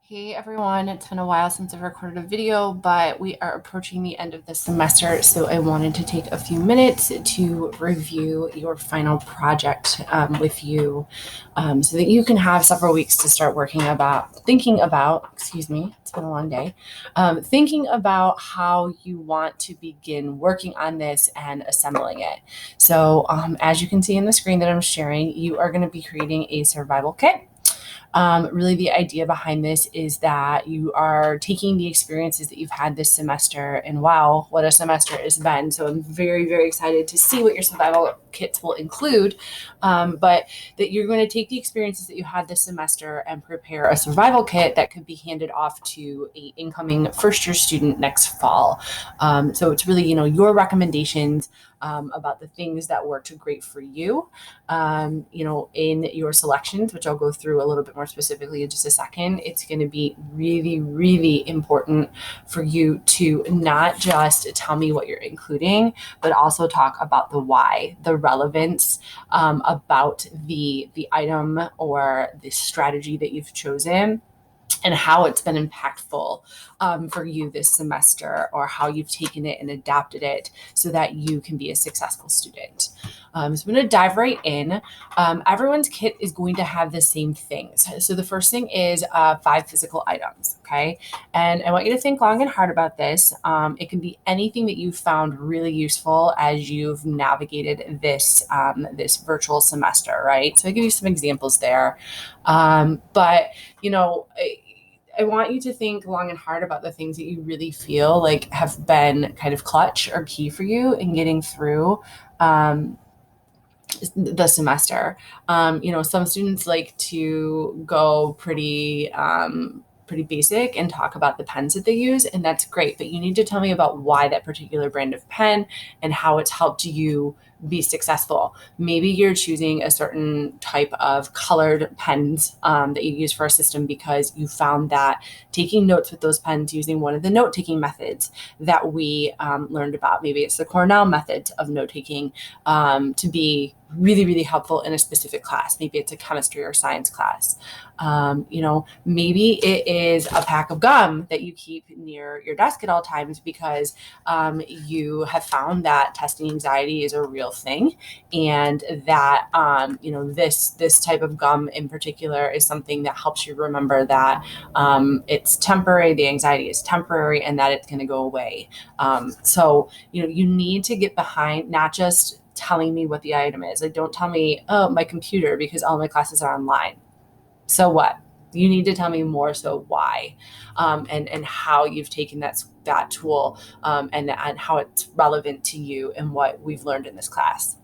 Hey everyone, it's been a while since I've recorded a video, but we are approaching the end of the semester, so I wanted to take a few minutes to review your final project with you so that you can have several weeks to start thinking about, excuse me, it's been a long day, thinking about how you want to begin working on this and assembling it. So as you can see in the screen that I'm sharing, you are going to be creating a survival kit. Really, the idea behind this is that you are taking the experiences that you've had this semester, and wow, what a semester it's been. So I'm very, very excited to see what your survival kits will include, but that you're going to take the experiences that you had this semester and prepare a survival kit that could be handed off to a incoming first-year student next fall. So it's really, your recommendations about the things that worked great for you, in your selections, which I'll go through a little bit more specifically in just a second. It's going to be really, really important for you to not just tell me what you're including, but also talk about the why, the relevance about the item or the strategy that you've chosen, and how it's been impactful for you this semester, or how you've taken it and adapted it so that you can be a successful student. So I'm going to dive right in. Everyone's kit is going to have the same things. So the first thing is 5 physical items, okay? And I want you to think long and hard about this. It can be anything that you've found really useful as you've navigated this virtual semester, right? So I'll give you some examples there. But I want you to think long and hard about the things that you really feel like have been kind of clutch or key for you in getting through the semester. Some students like to go pretty basic and talk about the pens that they use, and that's great, but you need to tell me about why that particular brand of pen and how it's helped you be successful. Maybe you're choosing a certain type of colored pens that you use for a system because you found that taking notes with those pens using one of the note-taking methods that we learned about, maybe it's the Cornell method of note-taking, to be really, really helpful in a specific class. Maybe it's a chemistry or science class. Maybe it is a pack of gum that you keep near your desk at all times because you have found that testing anxiety is a real thing, and that this type of gum in particular is something that helps you remember that it's temporary, the anxiety is temporary, and that it's going to go away. So you need to get behind not just telling me what the item is. Like, don't tell me, oh, my computer, because all my classes are online. So what? You need to tell me more so why, and how you've taken that tool, and how it's relevant to you and what we've learned in this class.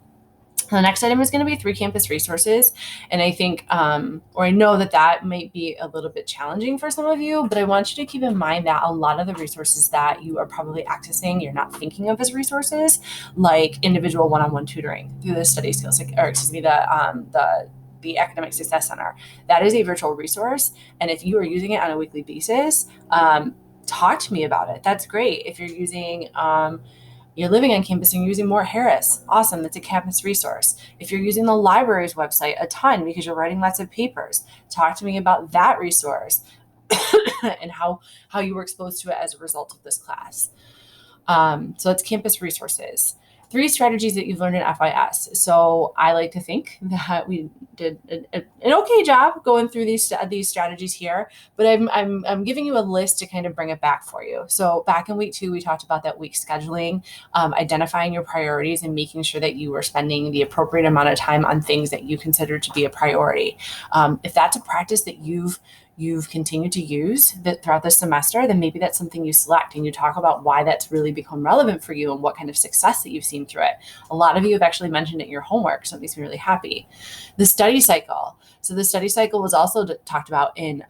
The next item is going to be 3 campus resources. And I think, or I know that might be a little bit challenging for some of you, but I want you to keep in mind that a lot of the resources that you are probably accessing, you're not thinking of as resources, like individual one-on-one tutoring through the study skills, the Academic Success Center. That is a virtual resource. And if you are using it on a weekly basis, talk to me about it. That's great. If you're living on campus and you're using More Harris, awesome, that's a campus resource. If you're using the library's website a ton because you're writing lots of papers, talk to me about that resource and how you were exposed to it as a result of this class. So it's campus resources. 3 strategies that you've learned in FYS. So I like to think that we did an okay job going through these strategies here, but I'm giving you a list to kind of bring it back for you. So back in week 2, we talked about that week scheduling, identifying your priorities and making sure that you are spending the appropriate amount of time on things that you consider to be a priority. If that's a practice that you've continued to use that throughout the semester, then maybe that's something you select and you talk about why that's really become relevant for you and what kind of success that you've seen through it. A lot of you have actually mentioned it in your homework, so it makes me really happy. The study cycle. So the study cycle was also talked about in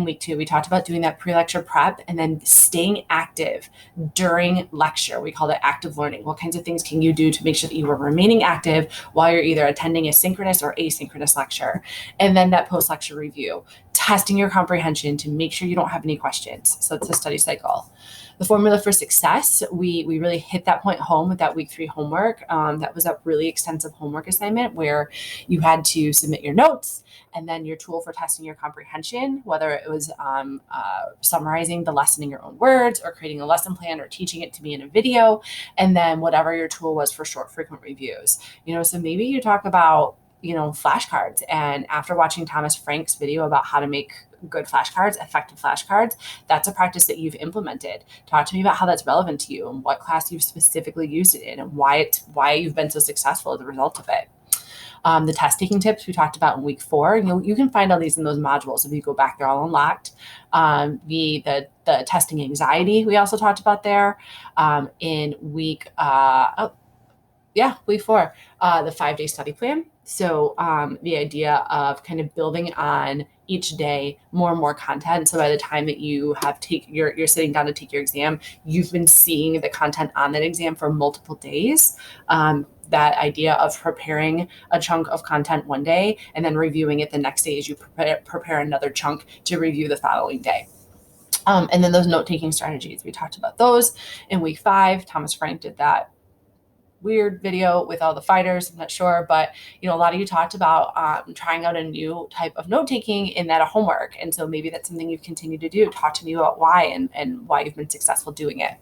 week 2. We talked about doing that pre-lecture prep and then staying active during lecture. We call that active learning. What kinds of things can you do to make sure that you are remaining active while you're either attending a synchronous or asynchronous lecture? And then that post-lecture review, testing your comprehension to make sure you don't have any questions. So it's a study cycle. The formula for success, we really hit that point home with that week 3 homework. That was a really extensive homework assignment where you had to submit your notes and then your tool for testing your comprehension, whether it was summarizing the lesson in your own words or creating a lesson plan or teaching it to me in a video, and then whatever your tool was for short, frequent reviews. So maybe you talk about flashcards. And after watching Thomas Frank's video about how to make good flashcards, effective flashcards, that's a practice that you've implemented. Talk to me about how that's relevant to you and what class you've specifically used it in and why you've been so successful as a result of it. The test taking tips we talked about in week 4, you can find all these in those modules. If you go back, they're all unlocked. The testing anxiety we also talked about there in week 4, the 5-day study plan. So the idea of kind of building on each day more and more content. So by the time that you have you're sitting down to take your exam, you've been seeing the content on that exam for multiple days. That idea of preparing a chunk of content one day and then reviewing it the next day as you prepare another chunk to review the following day. And then those note-taking strategies, we talked about those in week 5. Thomas Frank did that weird video with all the fighters. I'm not sure, but a lot of you talked about trying out a new type of note-taking in that homework. And so maybe that's something you continue to do. Talk to me about why and why you've been successful doing it.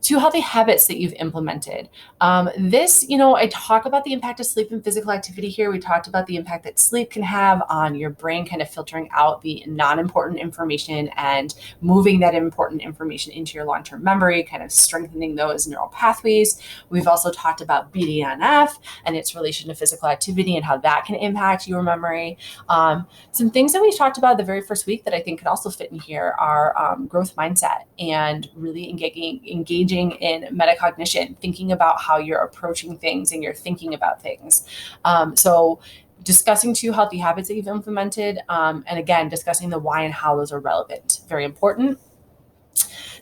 2 healthy habits that you've implemented. I talk about the impact of sleep and physical activity here. We talked about the impact that sleep can have on your brain, kind of filtering out the non-important information and moving that important information into your long-term memory, kind of strengthening those neural pathways. We've also talked about BDNF and its relation to physical activity and how that can impact your memory. Some things that we talked about the very first week that I think could also fit in here are growth mindset and really engaging in metacognition, thinking about how you're approaching things and you're thinking about things. So discussing 2 healthy habits that you've implemented, and again, discussing the why and how those are relevant. Very important.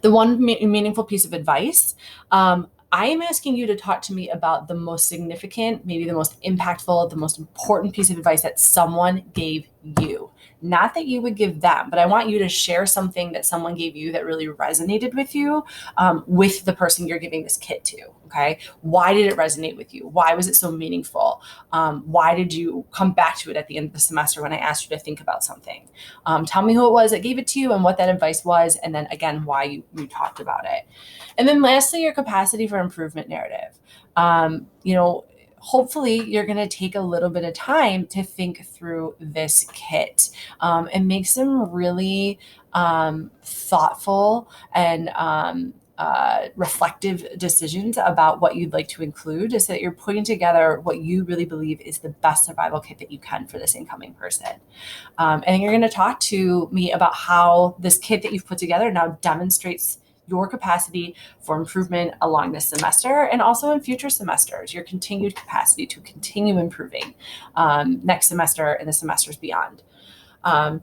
The one meaningful piece of advice, I am asking you to talk to me about the most significant, maybe the most impactful, the most important piece of advice that someone gave you. Not that you would give them, but I want you to share something that someone gave you that really resonated with you, with the person you're giving this kit to. Okay. Why did it resonate with you? Why was it so meaningful? Why did you come back to it at the end of the semester when I asked you to think about something? Tell me who it was that gave it to you and what that advice was. And then again, why you talked about it. And then lastly, your capacity for improvement narrative. Hopefully you're going to take a little bit of time to think through this kit and make some really thoughtful and reflective decisions about what you'd like to include, so that you're putting together what you really believe is the best survival kit that you can for this incoming person. And you're going to talk to me about how this kit that you've put together now demonstrates your capacity for improvement along this semester and also in future semesters, your continued capacity to continue improving next semester and the semesters beyond.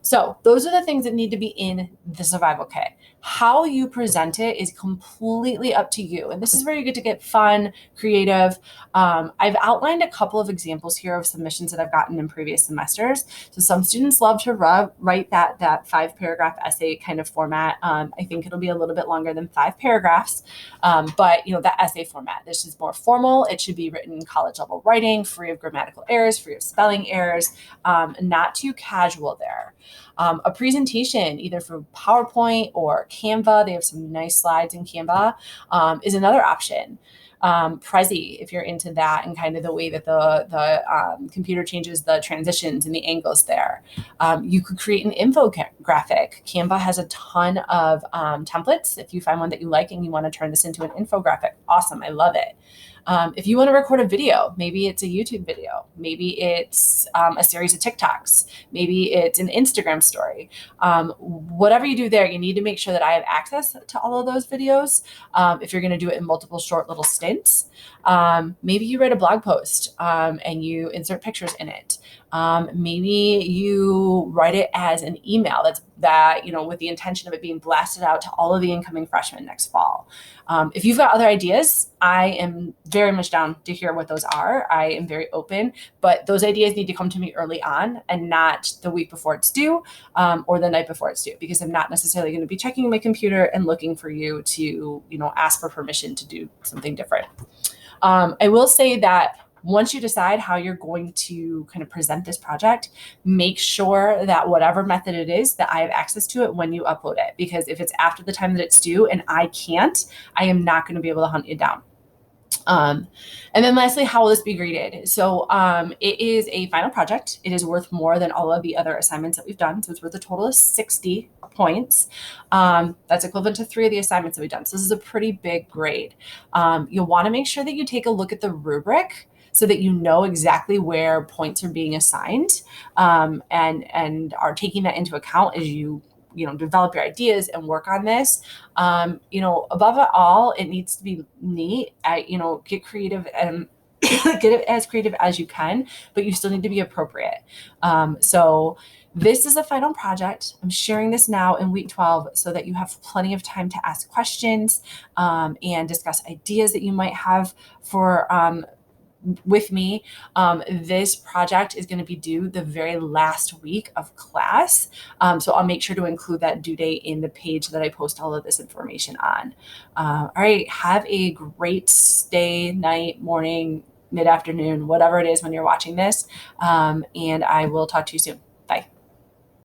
So those are the things that need to be in the survival kit. How you present it is completely up to you. And this is where you get to get fun, creative. I've outlined a couple of examples here of submissions that I've gotten in previous semesters. So some students love to write that 5-paragraph essay kind of format. I think it'll be a little bit longer than 5 paragraphs, but that essay format, this is more formal. It should be written college level writing, free of grammatical errors, free of spelling errors, not too casual there. A presentation, either through PowerPoint or Canva, they have some nice slides in Canva, is another option. Prezi, if you're into that and kind of the way that the computer changes the transitions and the angles there. You could create an infographic. Canva has a ton of templates. If you find one that you like and you want to turn this into an infographic, awesome, I love it. If you want to record a video, maybe it's a YouTube video, maybe it's a series of TikToks, maybe it's an Instagram story. Whatever you do there, you need to make sure that I have access to all of those videos. If you're going to do it in multiple short little stints, maybe you write a blog post and you insert pictures in it. Maybe you write it as an email that with the intention of it being blasted out to all of the incoming freshmen next fall. If you've got other ideas, I am very much down to hear what those are. I am very open, but those ideas need to come to me early on and not the week before it's due or the night before it's due, because I'm not necessarily going to be checking my computer and looking for you to, ask for permission to do something different. I will say that Once you decide how you're going to kind of present this project, make sure that whatever method it is, that I have access to it when you upload it. Because if it's after the time that it's due and I can't, I am not going to be able to hunt you down. And then lastly, how will this be graded? So it is a final project. It is worth more than all of the other assignments that we've done. So it's worth a total of 60 points. That's equivalent to 3 of the assignments that we've done. So this is a pretty big grade. You'll want to make sure that you take a look at the rubric so that you know exactly where points are being assigned, and are taking that into account as you develop your ideas and work on this. Above it all, it needs to be neat. Get creative and get it as creative as you can, but you still need to be appropriate. So this is a final project. I'm sharing this now in week 12 so that you have plenty of time to ask questions and discuss ideas that you might have for with me. This project is going to be due the very last week of class. So I'll make sure to include that due date in the page that I post all of this information on. All right. Have a great day, night, morning, mid-afternoon, whatever it is when you're watching this. And I will talk to you soon.